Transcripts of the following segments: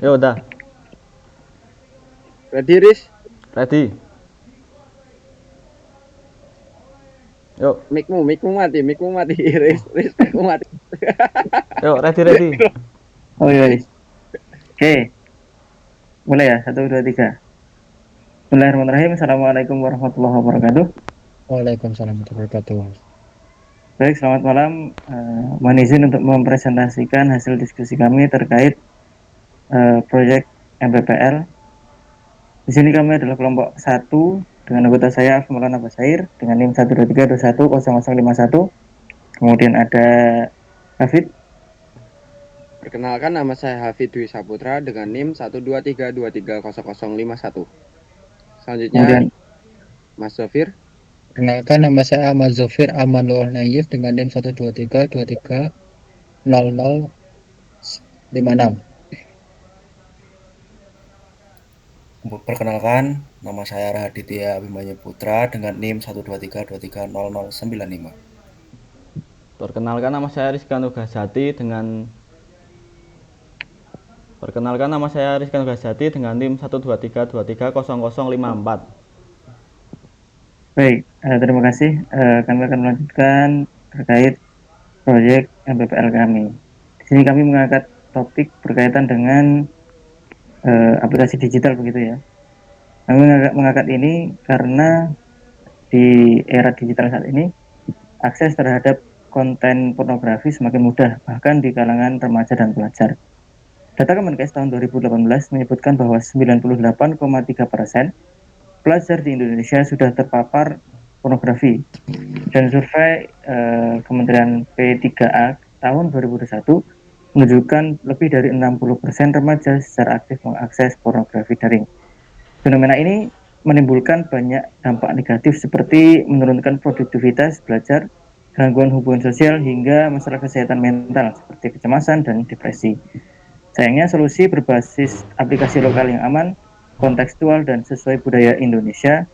Ya udah, Ready, Riz? ready. Yuk, Mikmu mati, Riz, mikmu mati. yuk, ready, ready. Oh iya, iya. Oke, mulai ya. Satu, dua, tiga. Bismillahirrahmanirrahim. Assalamualaikum warahmatullahi wabarakatuh. Waalaikumsalam warahmatullahi wabarakatuh. Baik, selamat malam. Mohon izin untuk mempresentasikan hasil diskusi kami terkait proyek MPPL. Di sini kami adalah kelompok satu dengan anggota saya Maulana Basair dengan NIM 123210051. Kemudian ada Hafid. Perkenalkan, nama saya Hafid Dwi Saputra dengan NIM 123230051. Selanjutnya, Kemudian Mas Zofir. Perkenalkan, nama saya Ahmad Zofir Amanullah Naif dengan NIM 123230056. Perkenalkan, nama saya Rahaditya Abimanyu Putra dengan NIM 123230095. Perkenalkan nama saya Rizkan Nugasjati dengan NIM 123230054. baik, terima kasih. Kami akan melanjutkan terkait proyek MPPL kami. Di sini kami mengangkat topik berkaitan dengan aplikasi digital begitu ya. Kami mengangkat ini karena di era digital saat ini akses terhadap konten pornografi semakin mudah bahkan di kalangan remaja dan pelajar. Data Kemenkes tahun 2018 menyebutkan bahwa 98,3% pelajar di Indonesia sudah terpapar pornografi. Dan survei Kementerian P3A tahun 2021 menunjukkan lebih dari 60% remaja secara aktif mengakses pornografi daring. Fenomena ini menimbulkan banyak dampak negatif seperti menurunkan produktivitas belajar, gangguan hubungan sosial, hingga masalah kesehatan mental seperti kecemasan dan depresi. Sayangnya solusi berbasis aplikasi lokal yang aman, kontekstual, dan sesuai budaya Indonesia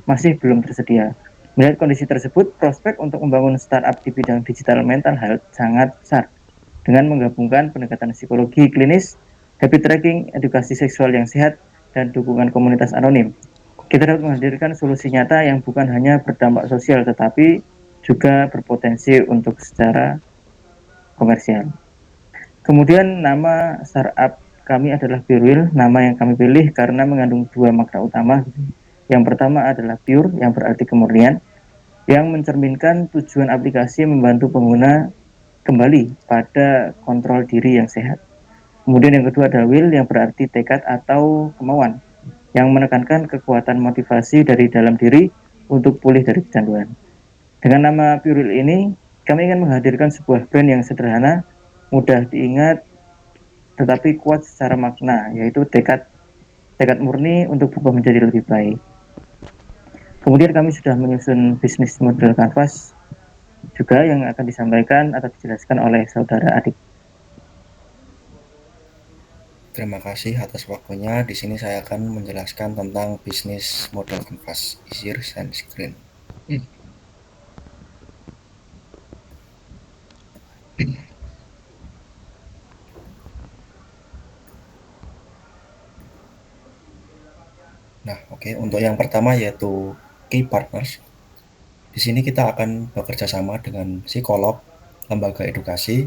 masih belum tersedia. Melihat kondisi tersebut, prospek untuk membangun startup di bidang digital mental health sangat besar. Dengan menggabungkan pendekatan psikologi klinis, habit tracking, edukasi seksual yang sehat, dan dukungan komunitas anonim, kita dapat menghadirkan solusi nyata yang bukan hanya berdampak sosial, tetapi juga berpotensi untuk secara komersial. Kemudian nama startup kami adalah Purewheel, nama yang kami pilih karena mengandung dua makna utama. Yang pertama adalah pure, yang berarti kemurnian, yang mencerminkan tujuan aplikasi membantu pengguna kembali pada kontrol diri yang sehat. Kemudian yang kedua adalah will, yang berarti tekad atau kemauan, yang menekankan kekuatan motivasi dari dalam diri untuk pulih dari kecanduan. Dengan nama Puril ini, kami ingin menghadirkan sebuah brand yang sederhana, mudah diingat, tetapi kuat secara makna, yaitu tekad tekad murni untuk berubah menjadi lebih baik. Kemudian kami sudah menyusun bisnis model kanvas juga yang akan disampaikan atau dijelaskan oleh saudara adik. Terima kasih atas waktunya. Di sini saya akan menjelaskan tentang bisnis model kanvas, easier and screen. Nah, oke. Untuk yang pertama yaitu key partners. Di sini kita akan bekerja sama dengan psikolog, lembaga edukasi,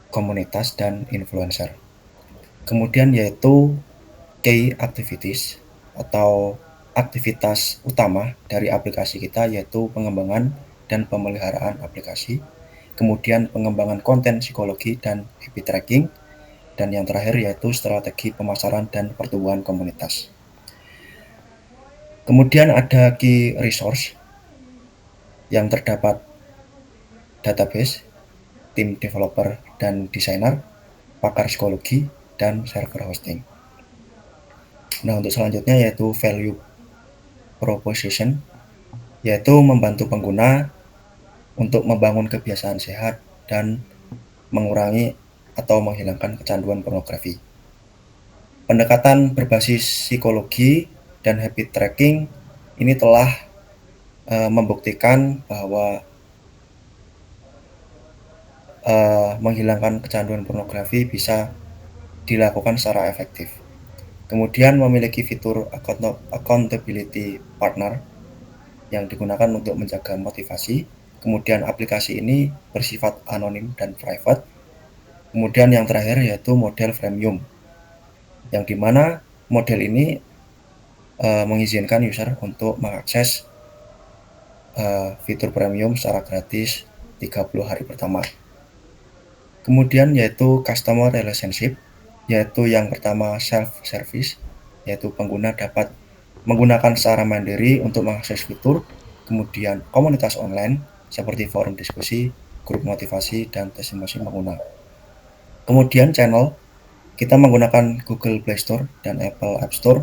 komunitas, dan influencer. Kemudian yaitu key activities atau aktivitas utama dari aplikasi kita yaitu pengembangan dan pemeliharaan aplikasi, kemudian pengembangan konten psikologi dan habit tracking, dan yang terakhir yaitu strategi pemasaran dan pertumbuhan komunitas. Kemudian ada key resource yang terdapat database, tim developer dan desainer, pakar psikologi, dan server hosting. Nah, untuk selanjutnya yaitu value proposition, yaitu membantu pengguna untuk membangun kebiasaan sehat dan mengurangi atau menghilangkan kecanduan pornografi. Pendekatan berbasis psikologi dan habit tracking ini telah membuktikan bahwa menghilangkan kecanduan pornografi bisa dilakukan secara efektif. Kemudian memiliki fitur accountability partner yang digunakan untuk menjaga motivasi. Kemudian aplikasi ini bersifat anonim dan private. Kemudian yang terakhir yaitu model freemium, yang dimana model ini mengizinkan user untuk mengakses fitur premium secara gratis 30 hari pertama. Kemudian yaitu customer relationship, yaitu yang pertama self-service, yaitu pengguna dapat menggunakan secara mandiri untuk mengakses fitur. Kemudian komunitas online seperti forum diskusi, grup motivasi, dan testimoni pengguna. Kemudian channel, kita menggunakan Google Play Store dan Apple App Store.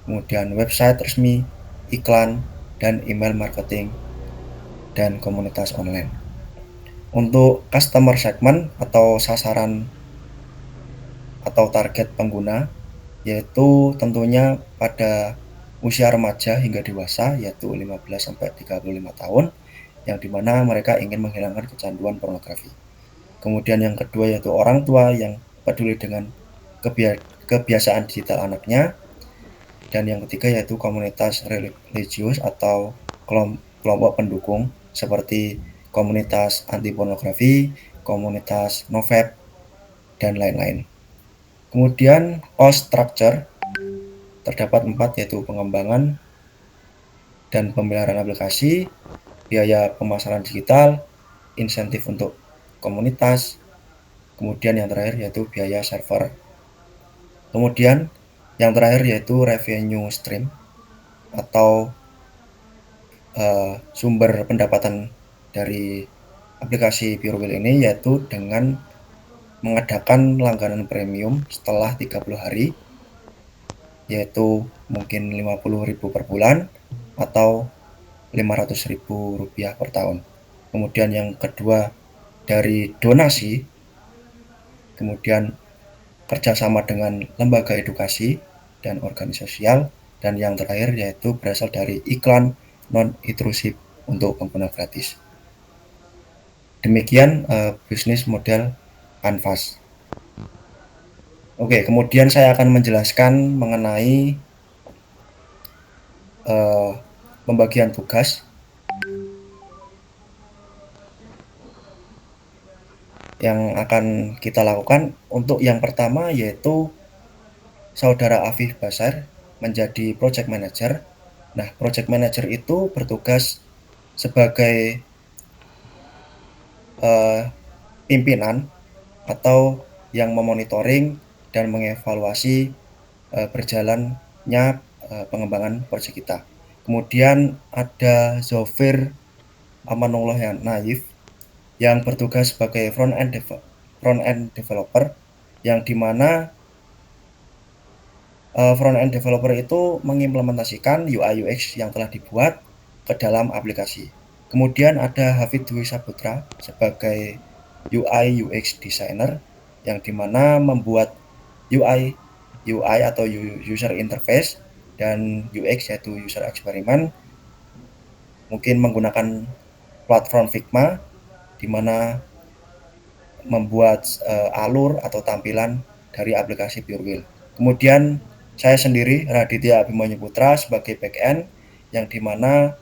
Kemudian website resmi, iklan, dan email marketing, dan komunitas online. Untuk customer segment atau sasaran atau target pengguna, yaitu tentunya pada usia remaja hingga dewasa, yaitu 15-35 tahun, yang dimana mereka ingin menghilangkan kecanduan pornografi. Kemudian yang kedua yaitu orang tua yang peduli dengan kebiasaan digital anaknya. Dan yang ketiga yaitu komunitas religius atau kelompok pendukung seperti komunitas anti pornografi, komunitas NoVap, dan lain-lain. Kemudian cost structure terdapat 4, yaitu pengembangan dan pemeliharaan aplikasi, biaya pemasaran digital, insentif untuk komunitas, kemudian yang terakhir yaitu biaya server. Kemudian yang terakhir yaitu revenue stream atau sumber pendapatan dari aplikasi PureWheel ini, yaitu dengan mengadakan langganan premium setelah 30 hari, yaitu mungkin 50.000 per bulan atau 500.000 rupiah per tahun. Kemudian yang kedua dari donasi, kemudian kerjasama dengan lembaga edukasi dan organisasi sosial, dan yang terakhir yaitu berasal dari iklan non-intrusif untuk pengguna gratis. Demikian bisnis model Canvas. Oke, kemudian saya akan menjelaskan mengenai pembagian tugas yang akan kita lakukan. Untuk yang pertama yaitu Saudara Afif Basar menjadi project manager. Nah, project manager itu bertugas sebagai pimpinan atau yang memonitoring dan mengevaluasi berjalannya pengembangan proyek kita. Kemudian ada Zofir Amanullah Naif yang bertugas sebagai front end developer, yang dimana front end developer itu mengimplementasikan UI UX yang telah dibuat ke dalam aplikasi. Kemudian ada Hafid Dwi Saputra sebagai UI UX designer, yang dimana membuat UI atau user interface dan UX yaitu user experiment, mungkin menggunakan platform Figma, dimana membuat alur atau tampilan dari aplikasi PureWheel. Kemudian saya sendiri Raditya Abhimanyu Putra sebagai backend, yang dimana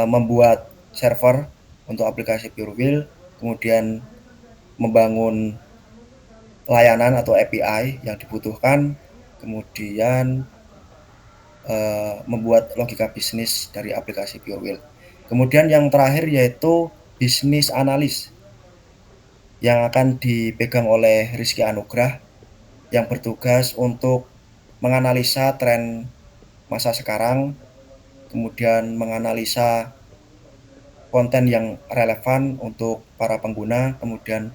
membuat server untuk aplikasi PureWheel, kemudian membangun layanan atau API yang dibutuhkan, kemudian membuat logika bisnis dari aplikasi PureWheel. Kemudian yang terakhir yaitu bisnis analis yang akan dipegang oleh Rizky Anugrah, yang bertugas untuk menganalisa tren masa sekarang, kemudian menganalisa konten yang relevan untuk para pengguna, kemudian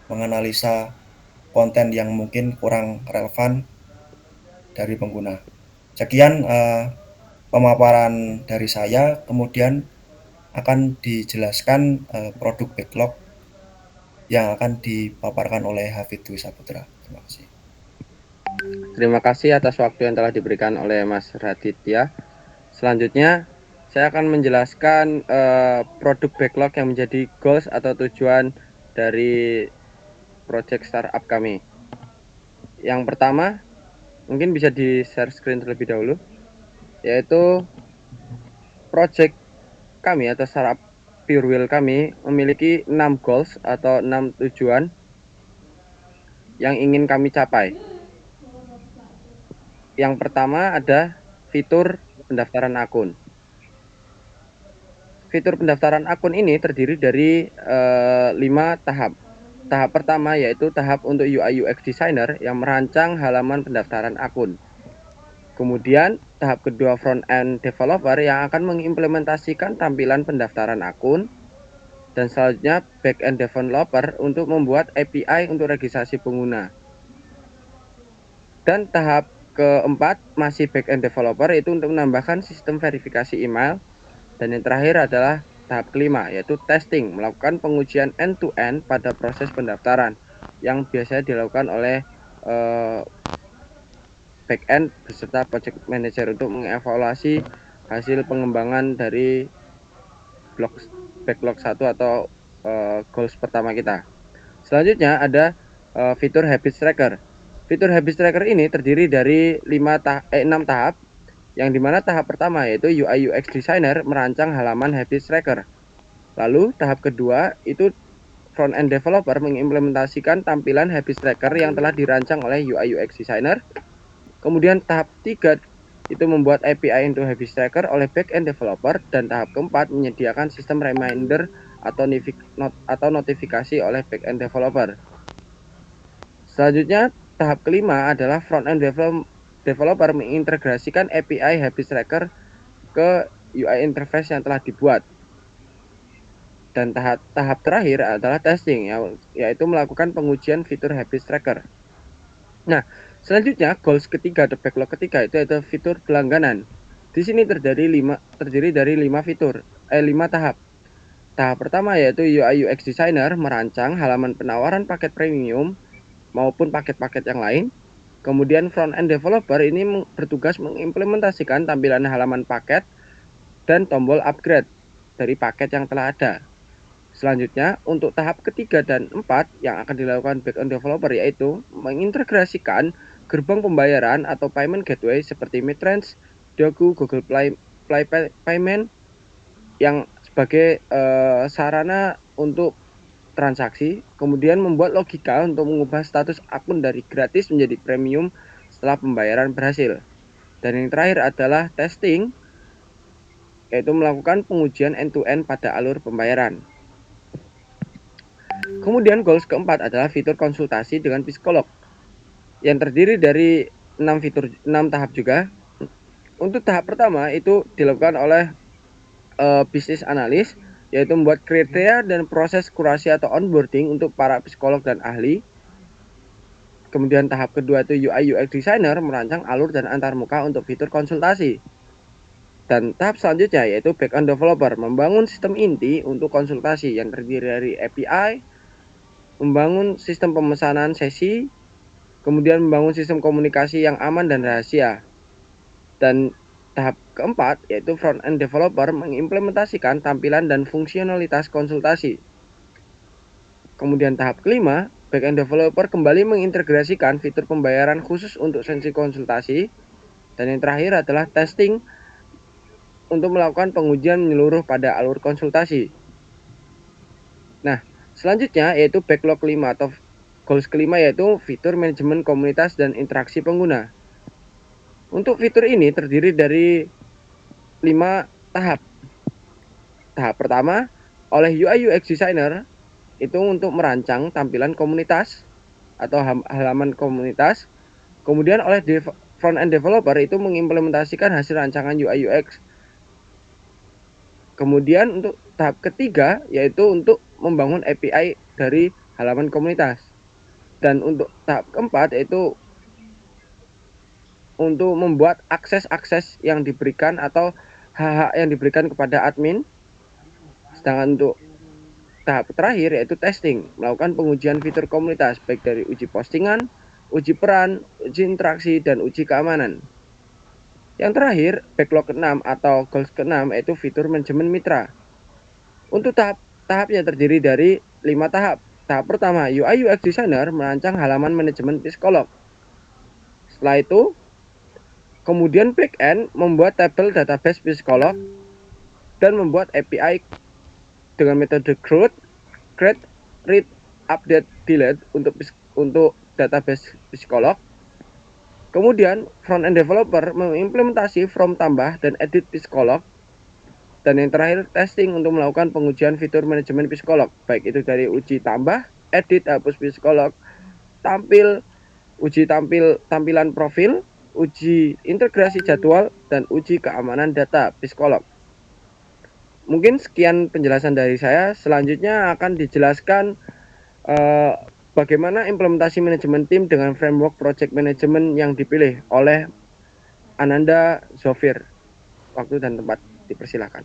menganalisa konten yang mungkin kurang relevan dari pengguna. Sekian pemaparan dari saya, kemudian akan dijelaskan produk backlog yang akan dipaparkan oleh Hafid Dwi Saputra. Terima kasih. Terima kasih atas waktu yang telah diberikan oleh Mas Raditya. Selanjutnya, saya akan menjelaskan produk backlog yang menjadi goals atau tujuan dari project startup kami. Yang pertama, mungkin bisa di-share screen terlebih dahulu, yaitu project kami atau startup Purewheel kami memiliki 6 goals atau 6 tujuan yang ingin kami capai. Yang pertama ada fitur pendaftaran akun. Fitur pendaftaran akun ini terdiri dari 5 tahap. Tahap pertama yaitu tahap untuk UI UX designer yang merancang halaman pendaftaran akun. Kemudian tahap kedua front end developer yang akan mengimplementasikan tampilan pendaftaran akun. Dan selanjutnya back end developer untuk membuat API untuk registrasi pengguna. Dan tahap keempat masih back end developer itu untuk menambahkan sistem verifikasi email. Dan yang terakhir adalah tahap kelima, yaitu testing, melakukan pengujian end-to-end pada proses pendaftaran yang biasanya dilakukan oleh back-end beserta project manager untuk mengevaluasi hasil pengembangan dari backlog 1 atau goals pertama kita. Selanjutnya ada fitur habit tracker. Fitur habit tracker ini terdiri dari 6 tahap, yang dimana tahap pertama yaitu UI UX designer merancang halaman habit tracker. Lalu tahap kedua itu front end developer mengimplementasikan tampilan habit tracker yang telah dirancang oleh UI UX designer. Kemudian tahap 3 itu membuat API untuk habit tracker oleh back end developer, dan tahap keempat menyediakan sistem reminder atau notifikasi oleh back end developer. Selanjutnya tahap kelima adalah front end developer mengintegrasikan API habit tracker ke UI interface yang telah dibuat. Dan tahap terakhir adalah testing, yaitu melakukan pengujian fitur habit tracker. Nah, selanjutnya goals ketiga atau backlog ketiga itu adalah fitur pelangganan. Di sini terdiri dari 5 tahap. Tahap pertama yaitu UI UX designer merancang halaman penawaran paket premium maupun paket-paket yang lain. Kemudian front end developer ini bertugas mengimplementasikan tampilan halaman paket dan tombol upgrade dari paket yang telah ada. Selanjutnya, untuk tahap ketiga dan 4 yang akan dilakukan back-end developer yaitu mengintegrasikan gerbang pembayaran atau payment gateway seperti Midrange, Dogu, Google Play Payment yang sebagai sarana untuk transaksi, kemudian membuat logika untuk mengubah status akun dari gratis menjadi premium setelah pembayaran berhasil. Dan yang terakhir adalah testing, yaitu melakukan pengujian end-to-end pada alur pembayaran. Kemudian goals keempat adalah fitur konsultasi dengan psikolog yang terdiri dari 6 tahap juga. Untuk tahap pertama itu dilakukan oleh bisnis analis, yaitu membuat kriteria dan proses kurasi atau onboarding untuk para psikolog dan ahli. Kemudian tahap kedua itu UI UX designer merancang alur dan antarmuka untuk fitur konsultasi. Dan tahap selanjutnya yaitu back-end developer membangun sistem inti untuk konsultasi yang terdiri dari API, membangun sistem pemesanan sesi, kemudian membangun sistem komunikasi yang aman dan rahasia. Dan tahap keempat yaitu front end developer mengimplementasikan tampilan dan fungsionalitas konsultasi. Kemudian tahap kelima, back end developer kembali mengintegrasikan fitur pembayaran khusus untuk sesi konsultasi. Dan yang terakhir adalah testing untuk melakukan pengujian menyeluruh pada alur konsultasi. Nah, selanjutnya yaitu backlog 5 atau goals kelima yaitu fitur manajemen komunitas dan interaksi pengguna. Untuk fitur ini terdiri dari 5 tahap. Tahap pertama oleh UI UX designer itu untuk merancang tampilan komunitas atau halaman komunitas. Kemudian oleh front end developer itu mengimplementasikan hasil rancangan UI UX. Kemudian untuk tahap ketiga yaitu untuk membangun API dari halaman komunitas. Dan untuk tahap keempat yaitu untuk membuat akses-akses yang diberikan atau hak-hak yang diberikan kepada admin. Sedangkan untuk tahap terakhir yaitu testing, melakukan pengujian fitur komunitas baik dari uji postingan, uji peran, uji interaksi, dan uji keamanan. Yang terakhir, backlog ke-6 atau goals ke-6 yaitu fitur manajemen mitra. Untuk tahapnya terdiri dari 5 tahap. Tahap pertama, UI UX designer merancang halaman manajemen psikolog. Setelah itu, kemudian backend membuat tabel database psikolog dan membuat API dengan metode create, read, update, delete untuk database psikolog. Kemudian front-end developer mengimplementasi from tambah dan edit psikolog. Dan yang terakhir, testing untuk melakukan pengujian fitur manajemen psikolog, baik itu dari uji tambah, edit, hapus psikolog, uji tampilan profil, uji integrasi jadwal, dan uji keamanan data psikolog. Mungkin sekian penjelasan dari saya. Selanjutnya akan dijelaskan bagaimana implementasi manajemen tim dengan framework project management yang dipilih oleh Ananda Zofir. Waktu dan tempat dipersilakan.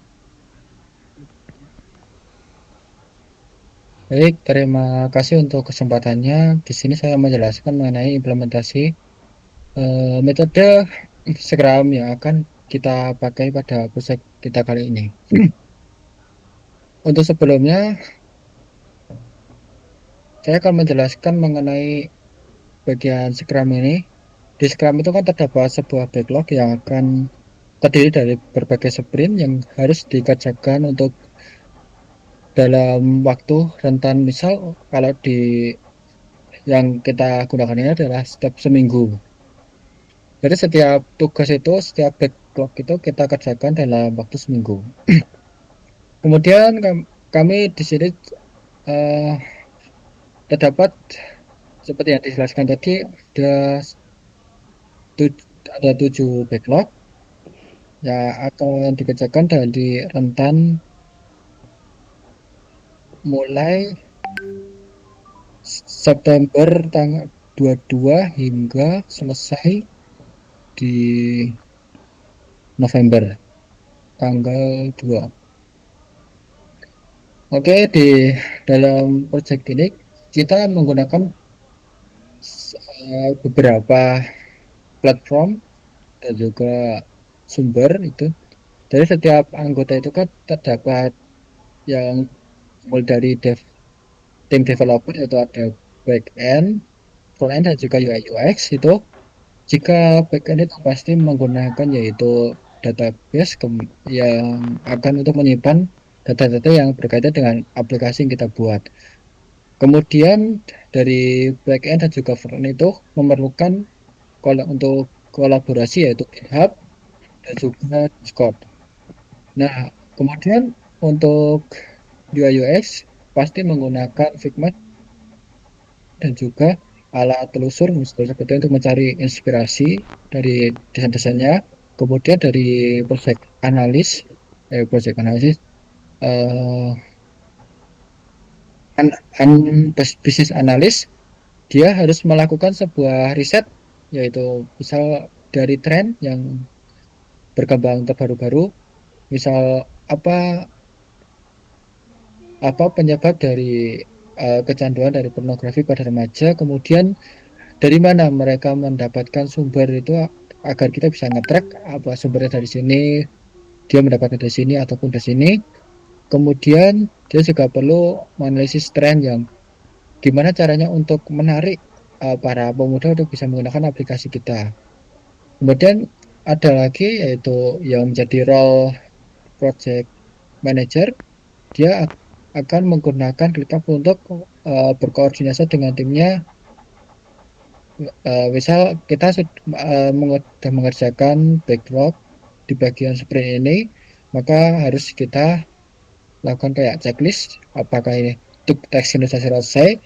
Baik, terima kasih untuk kesempatannya. Di sini saya menjelaskan mengenai implementasi metode Scrum yang akan kita pakai pada project kita kali ini. Untuk sebelumnya, saya akan menjelaskan mengenai bagian Scrum ini. Di Scrum itu kan terdapat sebuah backlog yang akan terdiri dari berbagai sprint yang harus dikerjakan untuk dalam waktu rentan. Misal kalau yang kita gunakan ini adalah setiap seminggu. Jadi setiap tugas itu, setiap backlog itu kita kerjakan dalam waktu seminggu. Kemudian kami di sini terdapat seperti yang dijelaskan tadi, ada 7 backlog yang akan dikerjakan dari rentan mulai September tanggal 22 hingga selesai di November tanggal 2. Oke, di dalam project ini kita menggunakan beberapa platform dan juga sumber itu. Dari setiap anggota itu kan terdapat yang mulai dari tim developer, itu ada back-end, front-end, dan juga UI UX. Itu jika back-end itu pasti menggunakan yaitu database yang akan untuk menyimpan data-data yang berkaitan dengan aplikasi yang kita buat. Kemudian dari back-end dan juga front-end itu memerlukan untuk kolaborasi yaitu GitHub dan juga Discord. Nah, kemudian untuk UI UX pasti menggunakan Figma dan juga alat telusur seperti untuk mencari inspirasi dari desain-desainnya. Kemudian dari project analysis business analyst, dia harus melakukan sebuah riset, yaitu misal dari tren yang berkembang terbaru-baru, misal apa penyebab dari kecanduan dari pornografi pada remaja, kemudian dari mana mereka mendapatkan sumber itu agar kita bisa nge-track apa sumbernya dari sini, dia mendapatkan dari sini ataupun dari sini. Kemudian dia juga perlu menganalisis tren yang gimana caranya untuk menarik para pemuda untuk bisa menggunakan aplikasi kita. Kemudian ada lagi yaitu yang menjadi role project manager, dia akan menggunakan GitHub untuk berkoordinasi dengan timnya. Misal kita sudah mengerjakan backlog di bagian sprint ini, maka harus kita lakukan kayak checklist apakah ini teks ini sudah selesai,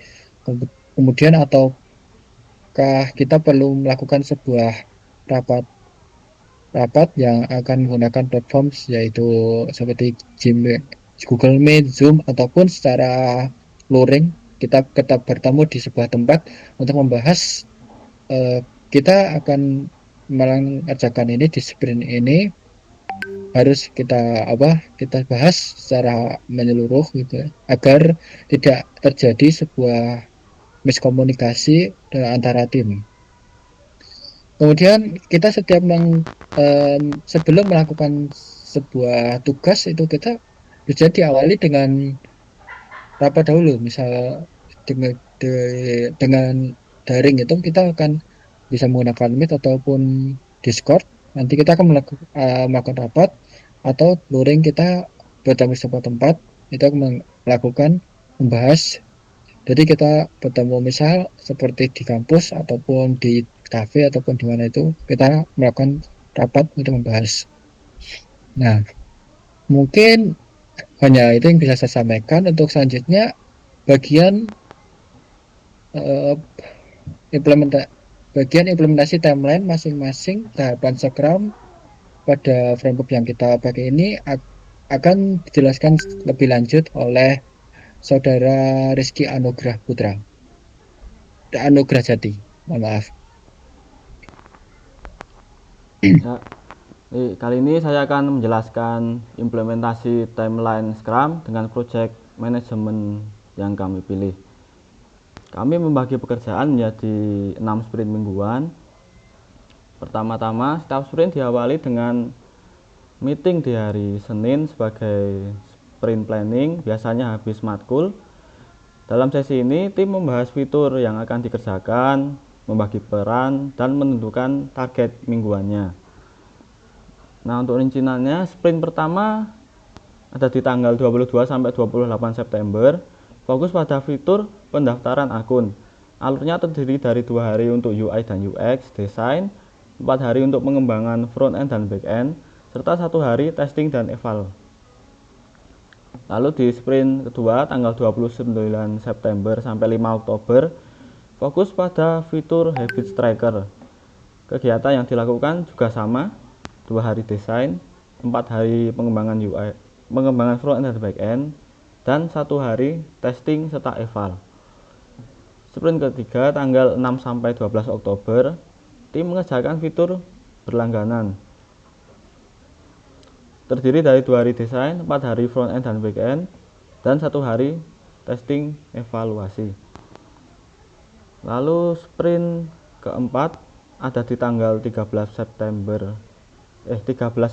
kemudian ataukah kita perlu melakukan sebuah rapat yang akan menggunakan platform yaitu seperti Google Meet, Zoom, ataupun secara luring kita bertemu di sebuah tempat untuk membahas kita akan mengerjakan ini di sprint ini, harus kita bahas secara menyeluruh gitu, agar tidak terjadi sebuah miskomunikasi antara tim. Kemudian kita setiap sebelum melakukan sebuah tugas itu kita bisa diawali dengan rapat dahulu. Misal dengan daring itu kita akan bisa menggunakan Meet ataupun Discord. Nanti kita akan melakukan rapat atau luring kita bertemu di sebuah tempat, itu akan melakukan membahas. Jadi kita bertemu misal seperti di kampus ataupun di kafe ataupun di mana itu kita melakukan rapat untuk membahas. Nah, mungkin hanya itu yang bisa saya sampaikan. Untuk selanjutnya bagian implementasi timeline masing-masing tahapan Scrum pada framework yang kita pakai ini akan dijelaskan lebih lanjut oleh Saudara Rizky Anugrah Putra. Anugrah Jati, mohon maaf. Ya, kali ini saya akan menjelaskan implementasi timeline Scrum dengan project manajemen yang kami pilih. Kami membagi pekerjaan menjadi 6 sprint mingguan. Pertama-tama, setiap sprint diawali dengan meeting di hari Senin sebagai sprint planning, biasanya habis matkul. Dalam sesi ini, tim membahas fitur yang akan dikerjakan, membagi peran, dan menentukan target mingguannya. Nah, untuk rinciannya, sprint pertama ada di tanggal 22 sampai 28 September, fokus pada fitur pendaftaran akun. Alurnya terdiri dari 2 hari untuk UI dan UX, desain, 4 hari untuk pengembangan front end dan back end, serta 1 hari testing dan eval. Lalu di sprint kedua tanggal 29 September sampai 5 Oktober, fokus pada fitur habit tracker. Kegiatan yang dilakukan juga sama, 2 hari desain, 4 hari pengembangan UI, pengembangan front end dan back end, dan 1 hari testing serta eval. Sprint ketiga tanggal 6 sampai 12 Oktober, tim mengerjakan fitur berlangganan. Terdiri dari 2 hari desain, 4 hari front end dan back end, dan 1 hari testing evaluasi. Lalu sprint keempat ada di tanggal 13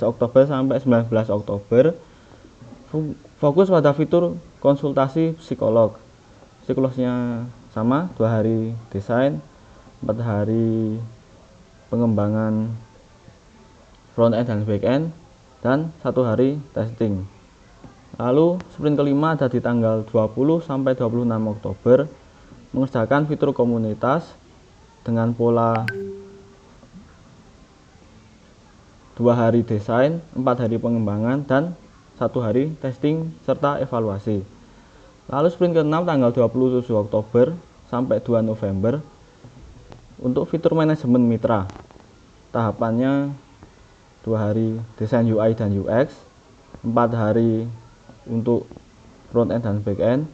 Oktober sampai 19 Oktober. Fokus pada fitur konsultasi psikolog. Siklusnya sama, 2 hari desain, 4 hari pengembangan front end dan back end, dan 1 hari testing. Lalu sprint kelima ada di tanggal 20 sampai 26 Oktober, mengerjakan fitur komunitas dengan pola 2 hari desain, 4 hari pengembangan, dan 1 hari testing serta evaluasi. Lalu sprint ke-6 tanggal 27 Oktober sampai 2 November untuk fitur manajemen mitra. Tahapannya 2 hari desain UI dan UX, 4 hari untuk front end dan back end,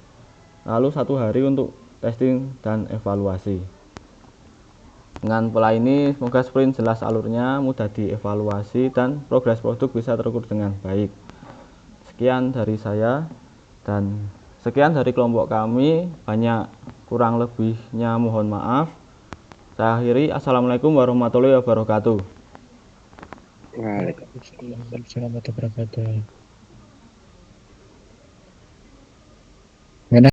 lalu 1 hari untuk testing dan evaluasi. Dengan pola ini, semoga sprint jelas alurnya, mudah dievaluasi, dan progres produk bisa terukur dengan baik. Sekian dari saya, dan sekian dari kelompok kami. Banyak kurang lebihnya mohon maaf. Saya akhiri. Assalamualaikum warahmatullahi wabarakatuh. Waalaikumsalam. Waalaikumsalam warahmatullahi wabarakatuh.